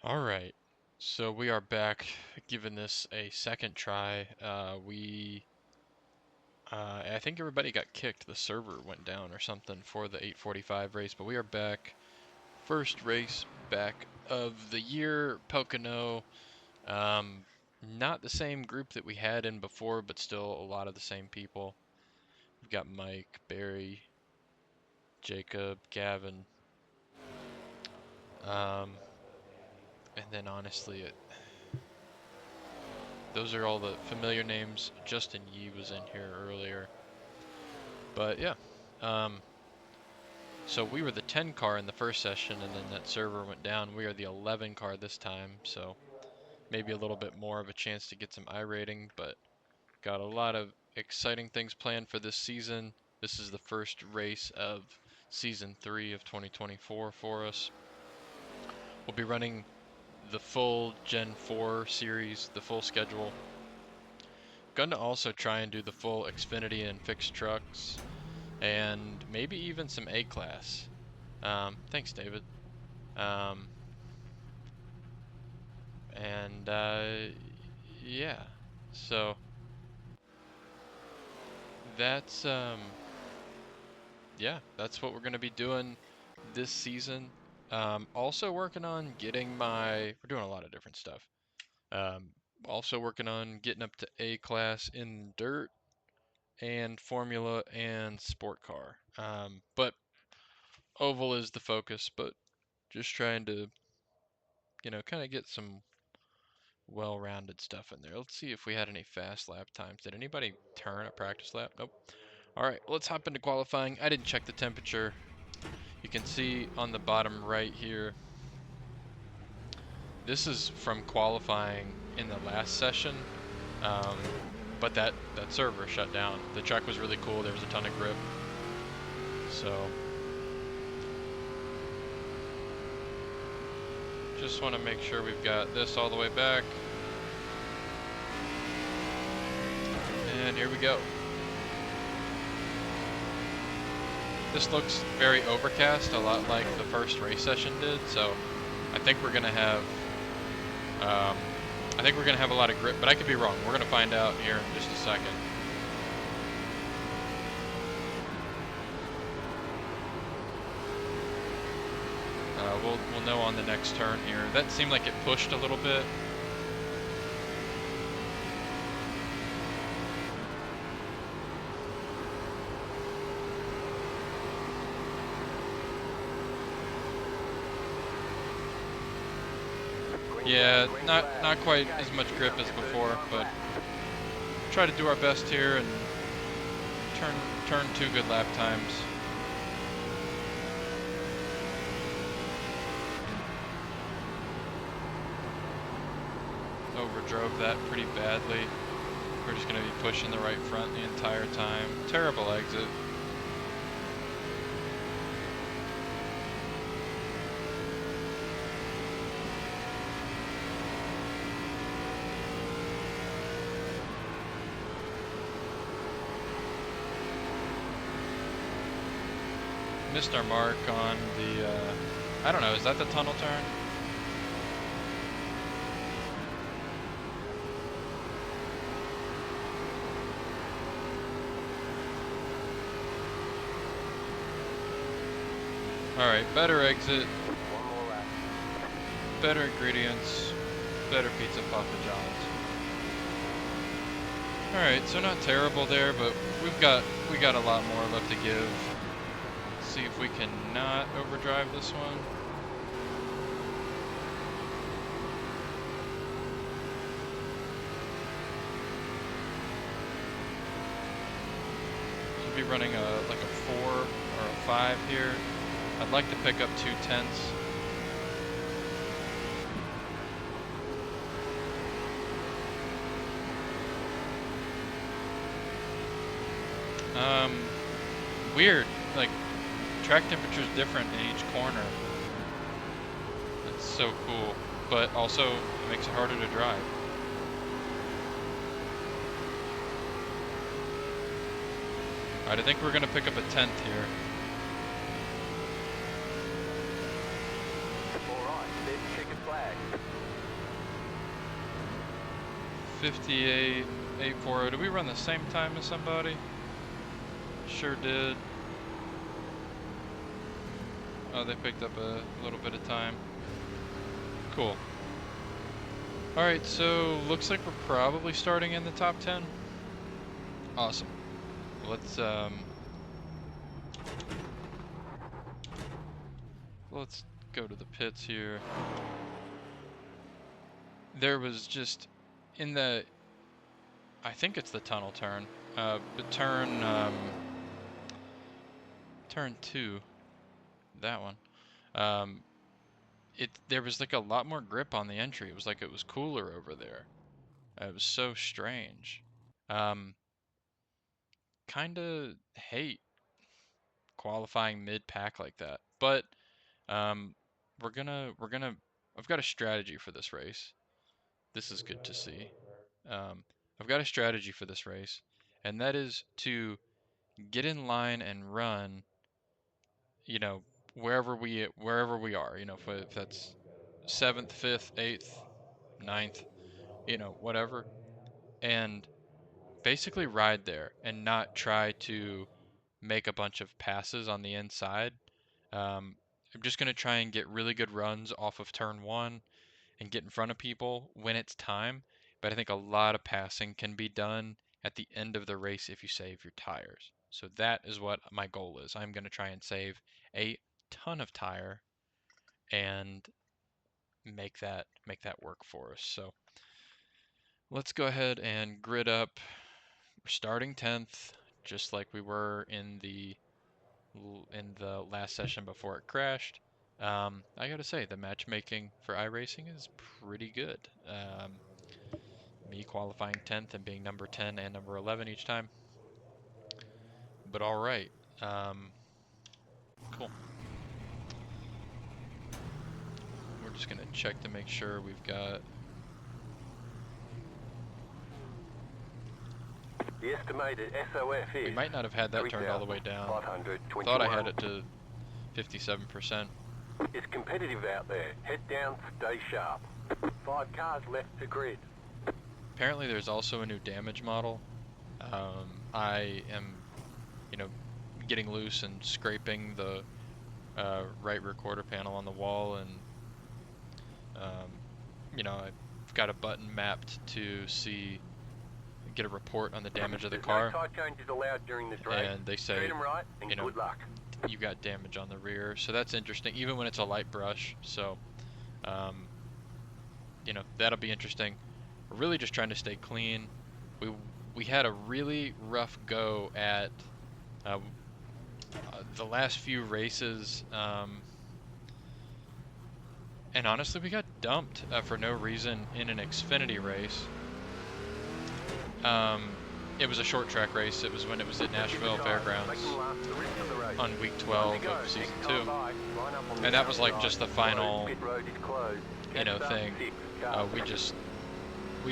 Alright, so we are back, giving this a second try. I think everybody got kicked. The server went down or something for the 8:45 race, but we are back. First race back of the year, Pocono. Not the same group that we had in before, but still a lot of the same people. We've got Mike, Barry, Jacob, Gavin. Um, and then honestly, those are all the familiar names. Justin Yee was in here earlier. But yeah, um, so we were the 10 car in the first session, and then that server went down. We are the 11 car this time, so maybe a little bit more of a chance to get some iRating, but got a lot of exciting things planned for this season. This is the first race of season 3 of 2024 for us. We'll be running the full Gen 4 series, the full schedule. Going to also try and do the full Xfinity and fixed trucks, and maybe even some A-Class. Thanks, David. Um, and yeah, so that's yeah, that's what we're gonna be doing this season. Also working on getting we're doing a lot of different stuff. Um, Also working on getting up to A-Class in dirt and Formula and Sport Car. But Oval is the focus, but just trying to, kind of get some well-rounded stuff in there. Let's see if we had any fast lap times. Did anybody turn a practice lap? Nope. All right, let's hop into qualifying. I didn't check the temperature. You can see on the bottom right here, this is from qualifying in the last session, um, but that server shut down. The track was really cool. There was a ton of grip. So just want to make sure we've got this all the way back. And here we go. This looks very overcast, a lot like the first race session did, so I think we're gonna have a lot of grip, but I could be wrong. We're gonna find out here in just a second. We'll know on the next turn here. That seemed like it pushed a little bit. Yeah, not quite as much grip as before, but try to do our best here and turn 2 good lap times. Overdrove that pretty badly. We're just going to be pushing the right front the entire time. Terrible exit. Missed our mark on the, I don't know, is that the tunnel turn? Alright, better exit, better ingredients, better pizza Papa John's. Alright, so not terrible there, but we got a lot more left to give. See if we can not overdrive this one. Should be running like a 4 or a 5 here. I'd like to pick up 2/10. Weird, like track temperature is different in each corner. It's so cool, but also it makes it harder to drive. Alright, I think we're gonna pick up a 10th here. Alright, then checkered flag. contact. 58.840. Did we run the same time as somebody? Sure did. Oh, they picked up a little bit of time. Cool. Alright, so looks like we're probably starting in the top 10. Awesome. Let's go to the pits here. There was just in the, I think it's the tunnel turn, but turn 2, that one. There was like a lot more grip on the entry. It was like it was cooler over there. It was so strange. Kind of hate qualifying mid-pack like that, but we're gonna. I've got a strategy for this race. This is good to see. I've got a strategy for this race, and that is to get in line and run, you know, wherever we are, you know, if that's 7th, 5th, 8th, 9th, you know, whatever, and basically ride there and not try to make a bunch of passes on the inside. I'm just going to try and get really good runs off of turn 1 and get in front of people when it's time. But I think a lot of passing can be done at the end of the race if you save your tires. So that is what my goal is. I'm going to try and save a ton of tire and make that work for us. So let's go ahead and grid up. We're starting 10th, just like we were in the last session before it crashed. I gotta say, the matchmaking for iRacing is pretty good. Me qualifying 10th and being number 10 and number 11 each time. But all right, cool. We're just gonna check to make sure we've got. The estimated SOF is. We might not have had that turned all the way down. Thought I had it to 57%. It's competitive out there. Head down, stay sharp. 5 cars left to grid. Apparently there's also a new damage model. I am, you know, getting loose and scraping the right rear quarter panel on the wall, and you know, I've got a button mapped to get a report on the damage of the car. No tire changes allowed during this race. And they say, treat them right and you know, good luck. You got damage on the rear, so that's interesting, even when it's a light brush. So, you know, that'll be interesting. We're really just trying to stay clean. We had a really rough go at the last few races, and honestly, we got dumped for no reason in an Xfinity race. It was a short track race. It was when it was at Nashville Fairgrounds on week 12 of season 2, and that was like just the final, you know, thing. We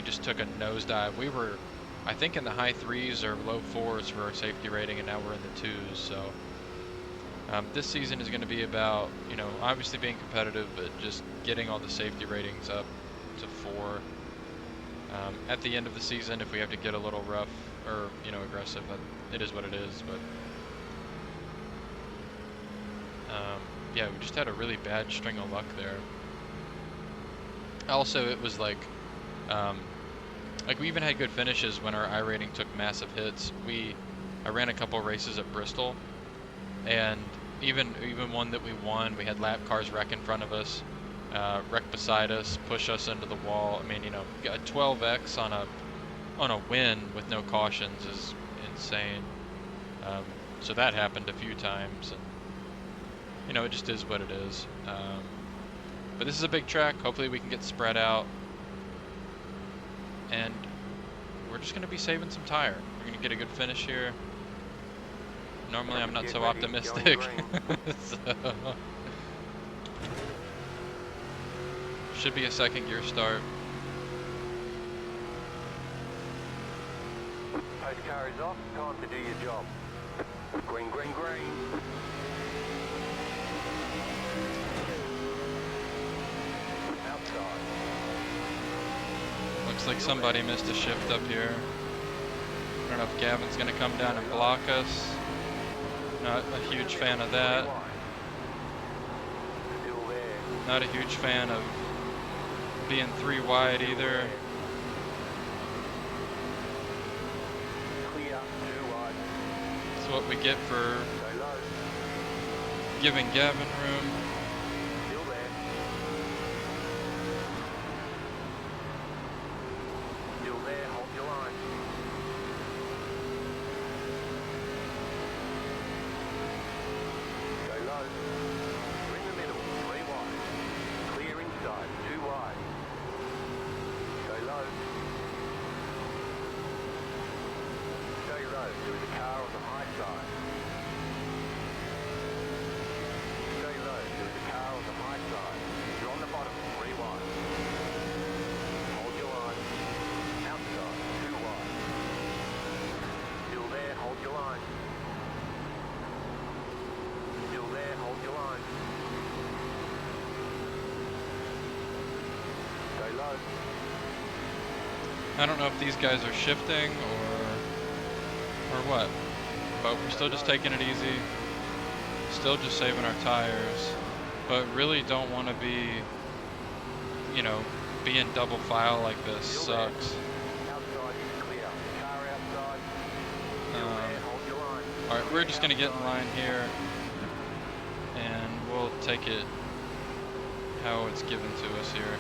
just took a nosedive. We were, I think, in the high 3s or low 4s for our safety rating, and now we're in the 2s. So this season is going to be about, you know, obviously being competitive, but just getting all the safety ratings up to 4. At the end of the season, if we have to get a little rough or, you know, aggressive, it is what it is. But yeah, we just had a really bad string of luck there. Also, it was like we even had good finishes when our iRating took massive hits. I ran a couple races at Bristol, and even one that we won, we had lap cars wreck in front of us, wreck beside us, push us into the wall. I mean, you know, a 12x on a win with no cautions is insane. So that happened a few times, and you know, it just is what it is. But this is a big track. Hopefully we can get spread out, and we're just going to be saving some tire. We're going to get a good finish here. Normally I'm not so optimistic. So, should be a second gear start. Post car is off. Time to do your job. Green, green, green. Outside. like somebody missed a shift up here. I don't know if Gavin's going to come down and block us. Not a huge fan of that. Still there. Not a huge fan of being 3 wide either. Clear, 2 wide. That's what we get for Go low. giving Gavin room. Still there. Still there, hold your line. Go low. We're in the middle, 3 wide. Clear inside, 2 wide. Go low. Stay low, there is a car on the high side. Stay low, there is a car on the high side. You're on the bottom, 3 wide. Hold your line. Outside, 2 wide. Still there, hold your line. Still there, hold your line. Stay low. I don't know if these guys are shifting or what, but we're still just taking it easy, still just saving our tires, but really don't want to be, you know, being double file like this. Sucks. Outside is clear. Car outside. Still there, hold your line. Alright, we're just going to get in line here, and we'll take it how it's given to us here.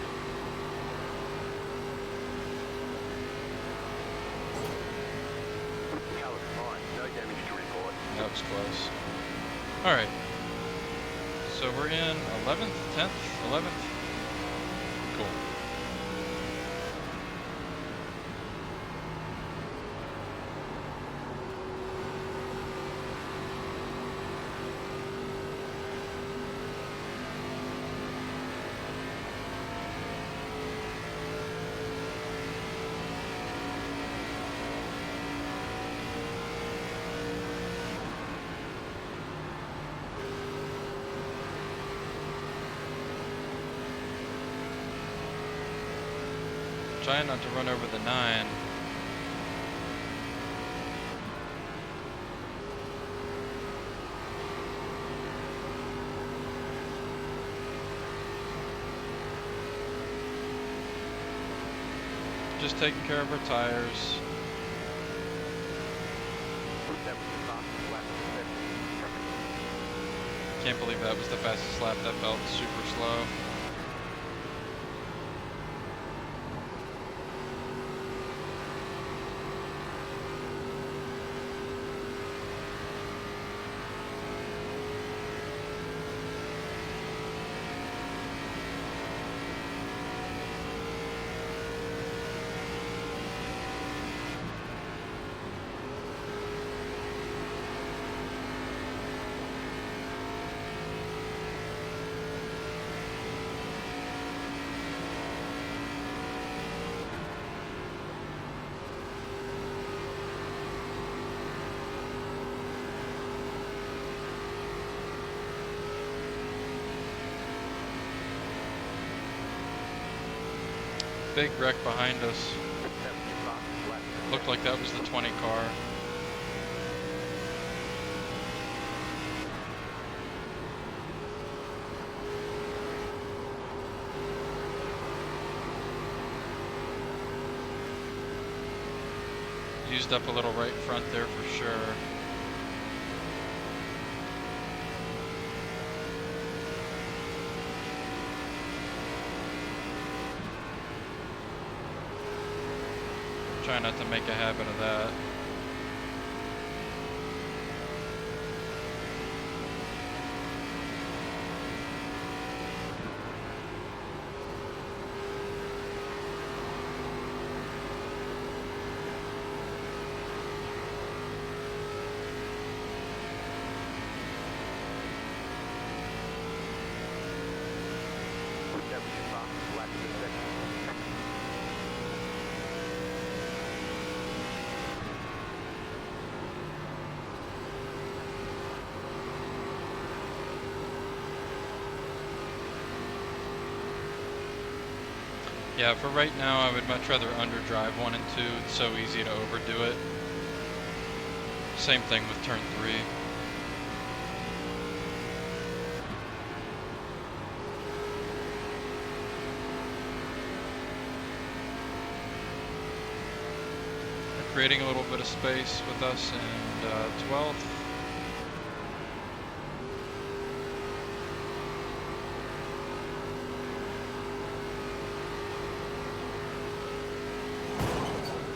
Colour's fine. No damage to report. That was close. Alright. So we're in 11th, 10th, 11th. Cool. Trying not to run over the 9. Just taking care of our tires. That was the fastest lap of the session. Can't believe that was the fastest lap. That felt super slow. Big wreck behind us. That was the fastest lap of the Looked like that was the 20 car. Used up a little right front there for sure. Try not to make a habit of that. That was the fastest lap of the session. Yeah, for right now, I would much rather underdrive 1 and 2. It's so easy to overdo it. Same thing with turn 3. They're creating a little bit of space with us and 12th.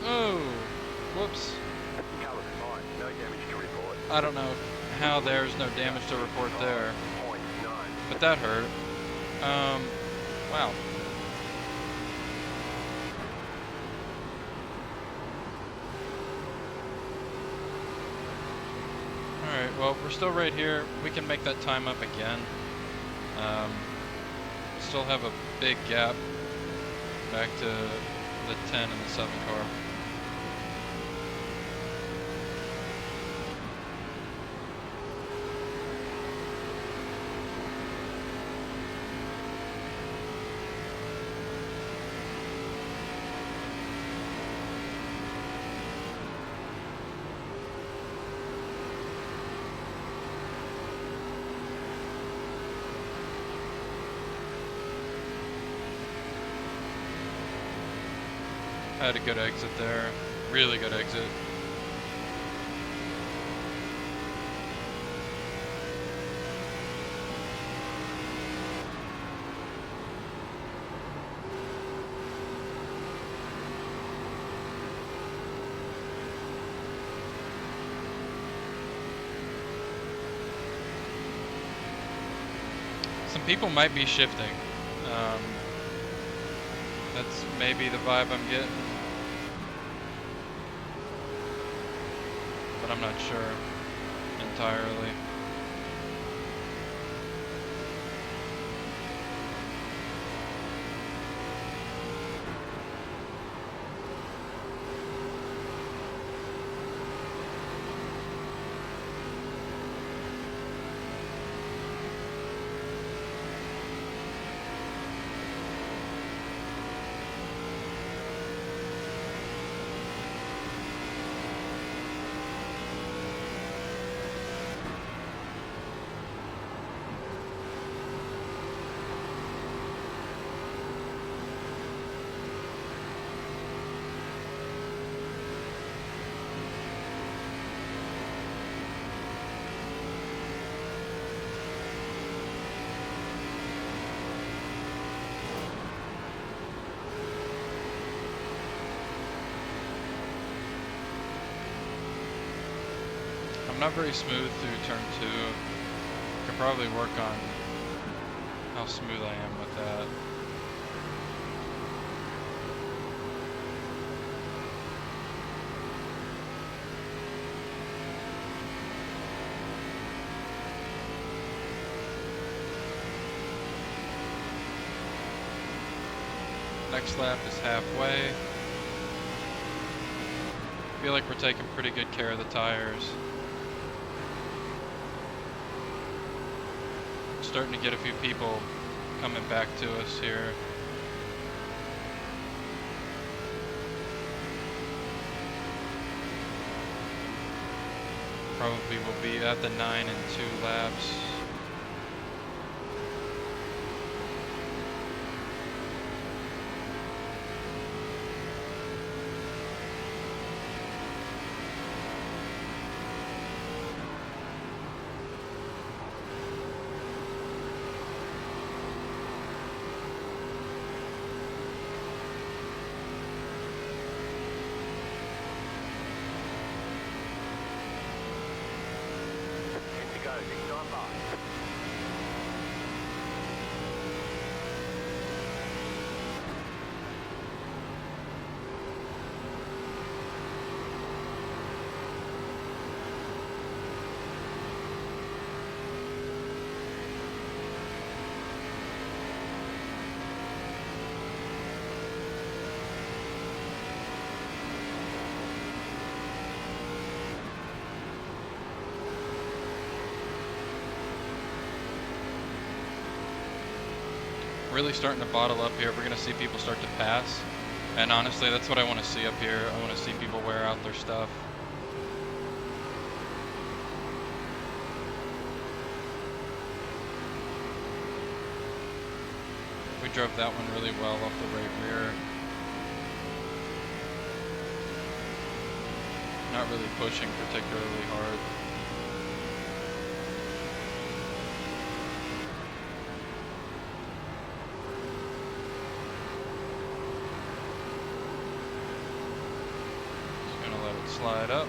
Oh, whoops. Cover fine. No damage to report. I don't know how there's no damage to report there, Point 9. but that hurt. Wow. Alright, well, we're still right here. We can make that time up again. Still have a big gap back to the 10 and the 7 car. Had a good exit there. Really good exit. Some people might be shifting. That's maybe the vibe I'm getting. But I'm not sure entirely. I'm not very smooth through turn 2. Could probably work on how smooth I am with that. Next lap is halfway. Feel like we're taking pretty good care of the tires. Starting to get a few people coming back to us here. Probably will be at the 9 and 2 laps. Go, next time. really starting to bottle up here. We're going to see people start to pass. And honestly, that's what I want to see up here. I want to see people wear out their stuff. We drove that one really well off the right rear. Not really pushing particularly hard. Just gonna let it slide up.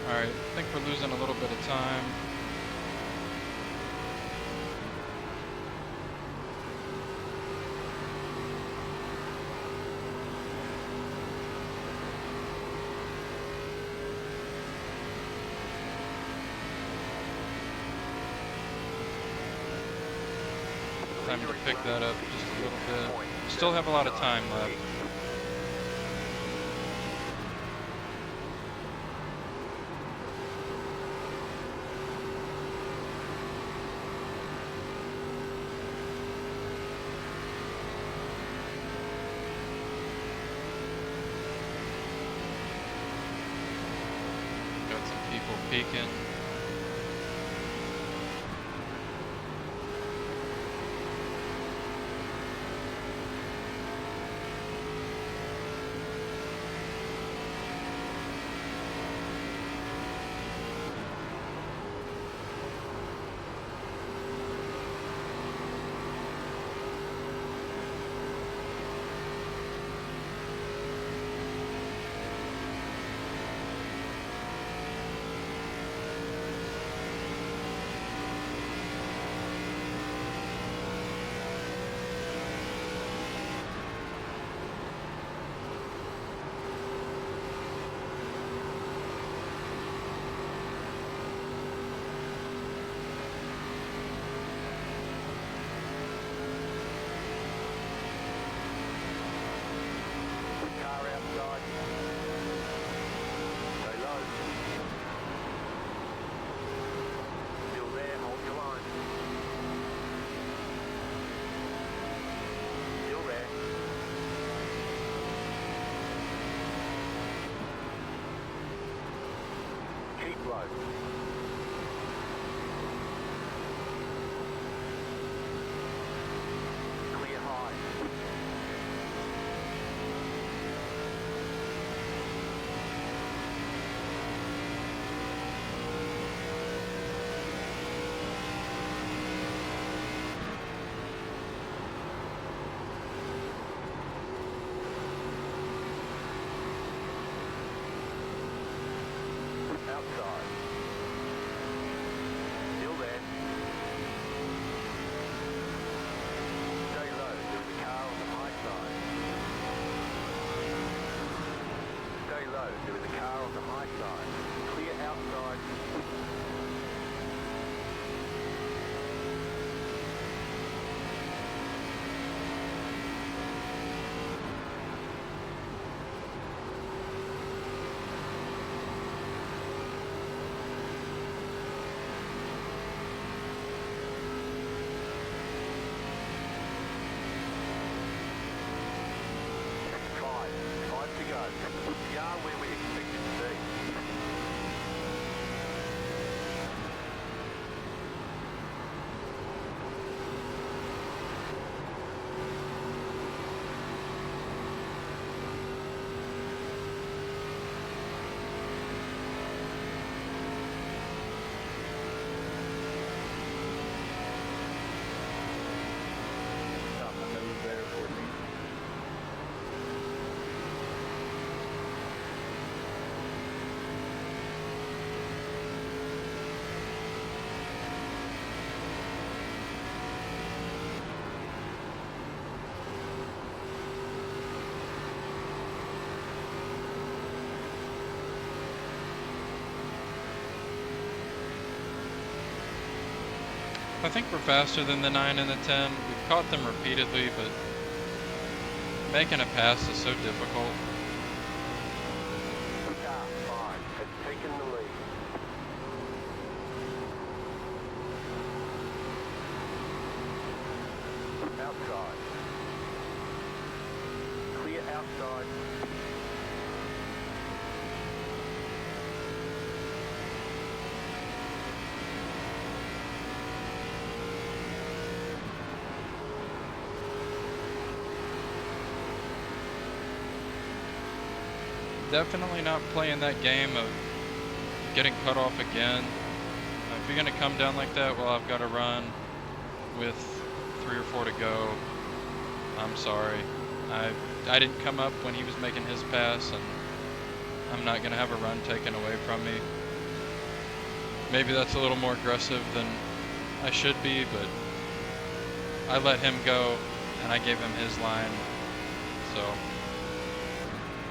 Alright, I think we're losing a little bit of time. Time to pick that up just a little bit. Still have a lot of time left. Got some people peeking. Clear high. Outside. Still there. Stay low. There's a car on the high side. Stay low. There is a car on the high side. Clear outside. Five to go. We are where we expected to be. I think we're faster than the 9 and the 10. We've caught them repeatedly, but making a pass is so difficult. Car 5 has taken the lead. Outside. Clear outside. Definitely not playing that game of getting cut off again. If you're gonna come down like that, well, I've got to run with 3 or 4 to go. I'm sorry. I didn't come up when he was making his pass, and I'm not gonna have a run taken away from me. Maybe that's a little more aggressive than I should be, but I let him go and I gave him his line, so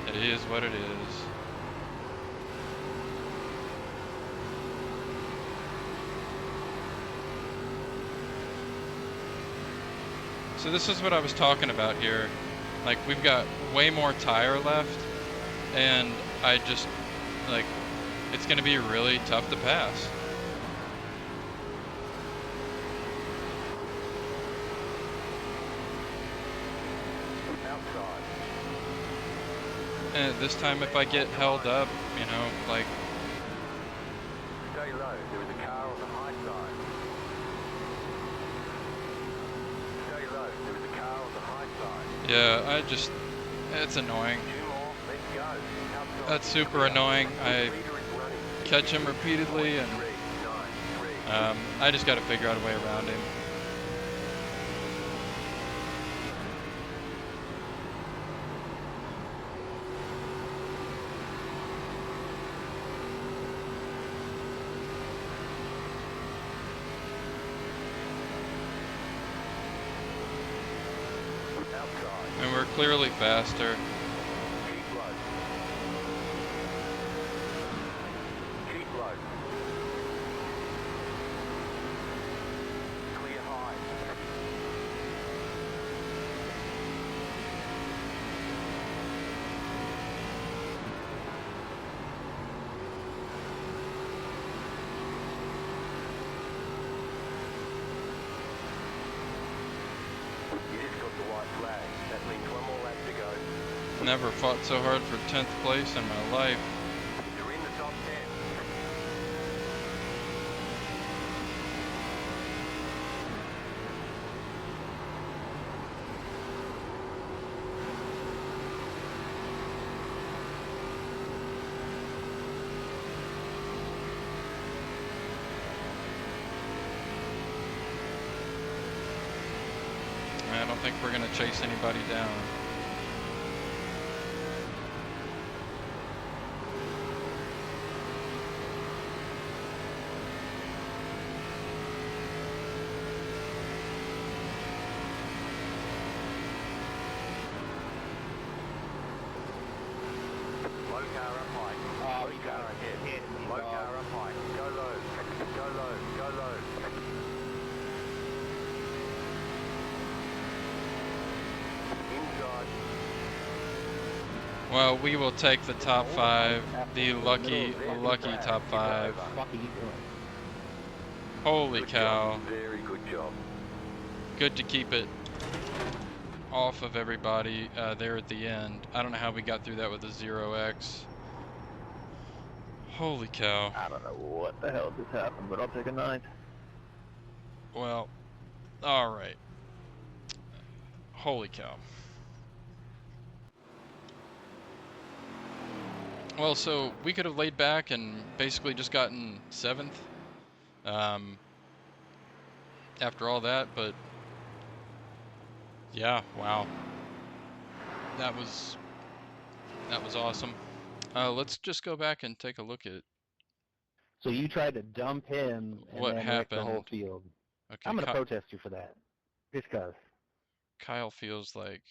it is what it is. So this is what I was talking about here. Like, we've got way more tire left, and I just, like, it's gonna be really tough to pass. Outside. And this time if I get held up, you know, like, Stay low. There is a car on the high side. Stay low. There is a car on the high side. yeah, it's annoying. 2 more. Let's go. Outside. That's super annoying. I Leader is running. catch him repeatedly, and 3, 9, 3. I just got to figure out a way around him. Outside. And we're clearly faster. Keep low. Keep low. Clear high. You just got the white flag. That means 1 more lap to go. Never fought so hard for 10th place in my life. You're in the top 10. I don't think we're going to chase anybody down. Low car up high. Low car ahead. Low car up high. Go low. Go low. Go low. Inside. Well, we will take the top 5, the lucky top 5. What are you doing? Holy Good cow. job. Very good job. Good to keep it off of everybody there at the end. I don't know how we got through that with a 0x. Holy cow. I don't know what the hell just happened, but I'll take a 9. Well, alright. Holy cow. Well, so we could have laid back and basically just gotten 7th after all that, but yeah, wow. That was awesome. Let's just go back and take a look at So you tried to dump him and what then wreck the whole happened. field. Okay, I'm going to protest you for that. Just 'cause. Kyle feels like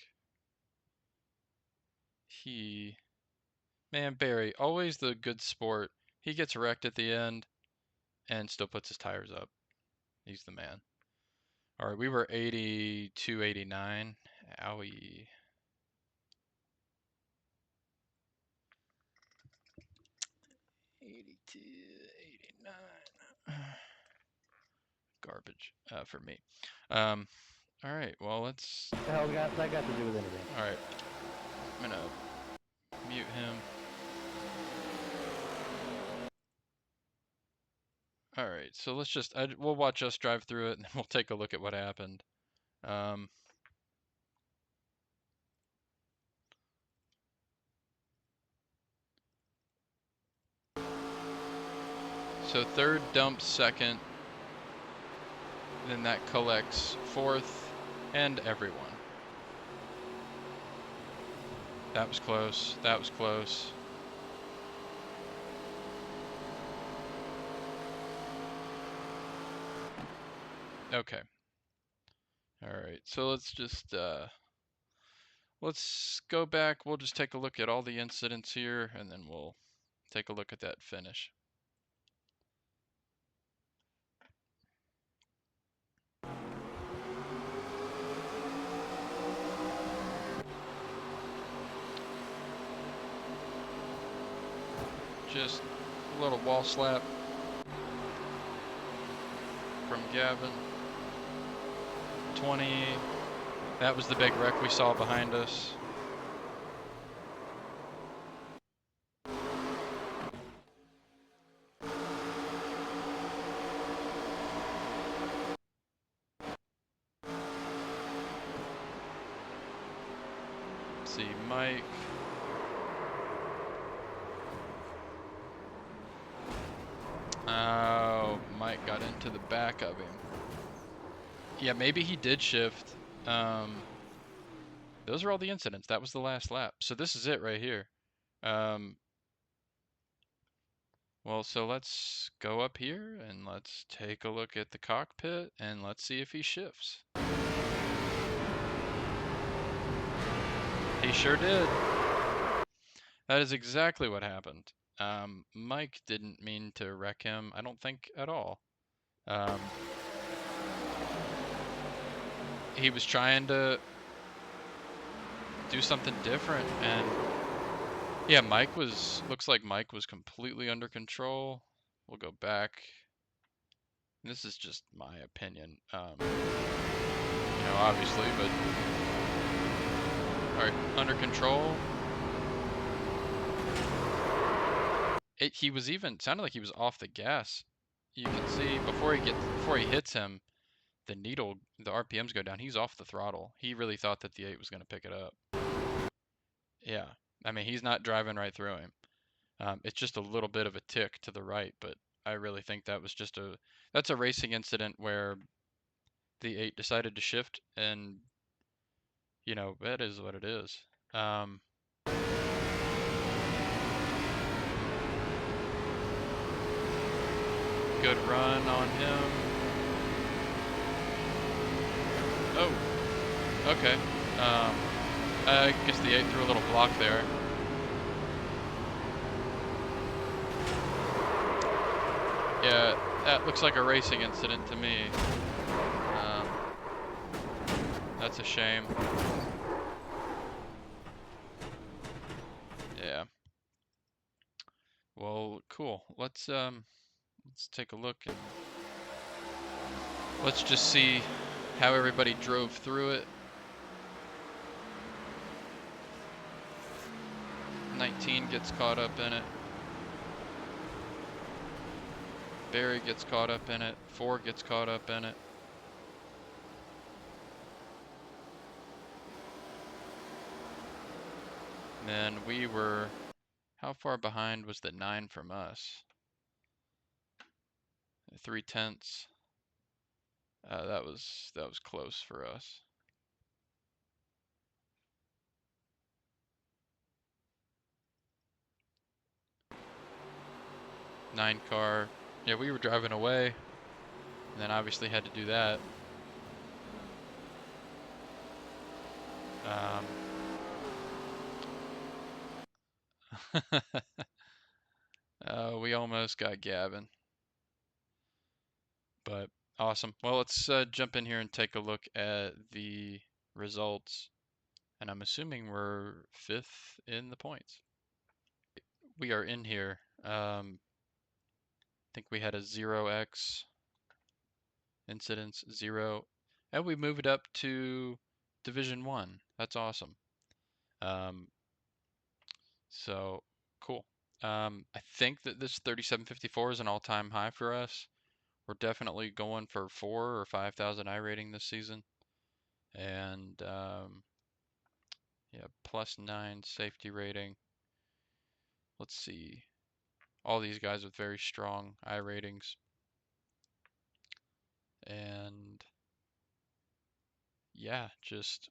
he... Man, Barry, always the good sport. He gets wrecked at the end and still puts his tires up. He's the man. All right, we were 82, 89. Owie. 82, 89. Garbage for me. All right, well, let's. What the hell that got to do with anything? All right, I'm gonna mute him. All right, so let's just. We'll watch us drive through it, and then we'll take a look at what happened. So third dumps second, then that collects fourth, and everyone. That was close. That was close. Okay. All right. So let's just let's go back. We'll just take a look at all the incidents here, and then we'll take a look at that finish. Just a little wall slap from Gavin. 20. That was the big wreck we saw behind us. Let's see, Mike. Oh, Mike got into the back of him. Yeah, maybe he did shift. Those are all the incidents. That was the last lap. So this is it right here. Well, so let's go up here and let's take a look at the cockpit and let's see if he shifts. He sure did. That is exactly what happened. Mike didn't mean to wreck him, I don't think at all. He was trying to do something different, and yeah, looks like Mike was completely under control. We'll go back. This is just my opinion, obviously, but all right, under control. He was even sounded like he was off the gas. You can see before he hits him, the RPMs go down. He's off the throttle. He really thought that the 8 was going to pick it up. Yeah, I mean, he's not driving right through him. It's just a little bit of a tick to the right, but I really think that was just that's a racing incident where the 8 decided to shift, and that is what it is. Good run on him. Oh, okay. I guess the 8 threw a little block there. Yeah, that looks like a racing incident to me. That's a shame. Yeah. Well, cool. Let's take a look and let's just see how everybody drove through it. 19 gets caught up in it. Barry gets caught up in it. 4 gets caught up in it. And then we were, how far behind was the 9 from us? 3/10. That was close for us. Nine car. Yeah, we were driving away, and then obviously had to do that. We almost got Gavin, but Awesome. Well, let's jump in here and take a look at the results. And I'm assuming we're 5th in the points. We are in here. I think we had a 0x incidents, 0. And we moved up to Division 1. That's awesome. Um, so cool. I think that this 3754 is an all-time high for us. We're definitely going for 4 or 5,000 iRating this season. And yeah, +9 safety rating. Let's see. All these guys with very strong iRatings. And yeah, just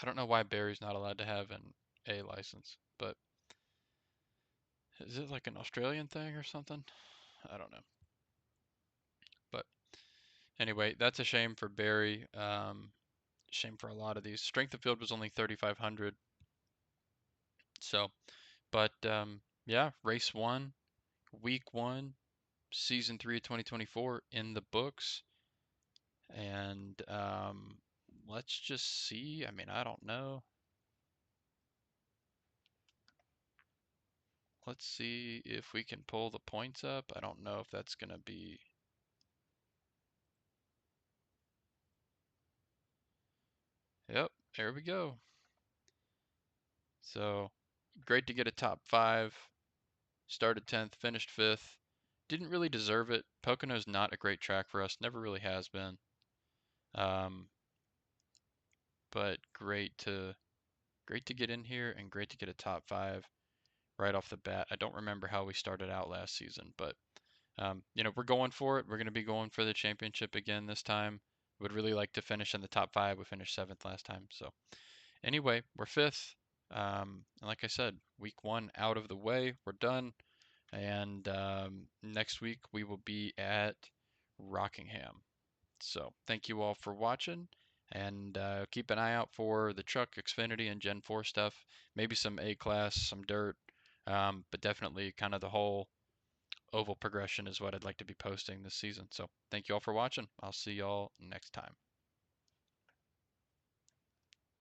I don't know why Barry's not allowed to have an A license, but is it like an Australian thing or something? I don't know. But anyway, that's a shame for Barry. Shame for a lot of these. Strength of field was only 3,500. So, but yeah, race 1, week 1, season 3 of 2024 in the books. And let's just see. I mean, I don't know. Let's see if we can pull the points up. I don't know if that's going to be. Yep, there we go. So great to get a top 5. Started 10th, finished 5th. Didn't really deserve it. Pocono's not a great track for us. Never really has been. Um, but great to get in here and great to get a top 5 right off the bat. I don't remember how we started out last season, but you know, we're going for it. We're going to be going for the championship again this time. Would really like to finish in the top 5. We finished 7th last time. So anyway, we're 5th. And like I said, week 1 out of the way. We're done. And next week we will be at Rockingham. So thank you all for watching. And keep an eye out for the truck, Xfinity, and Gen 4 stuff. Maybe some A class, some dirt, but definitely kind of the whole oval progression is what I'd like to be posting this season. So thank you all for watching. I'll see y'all next time.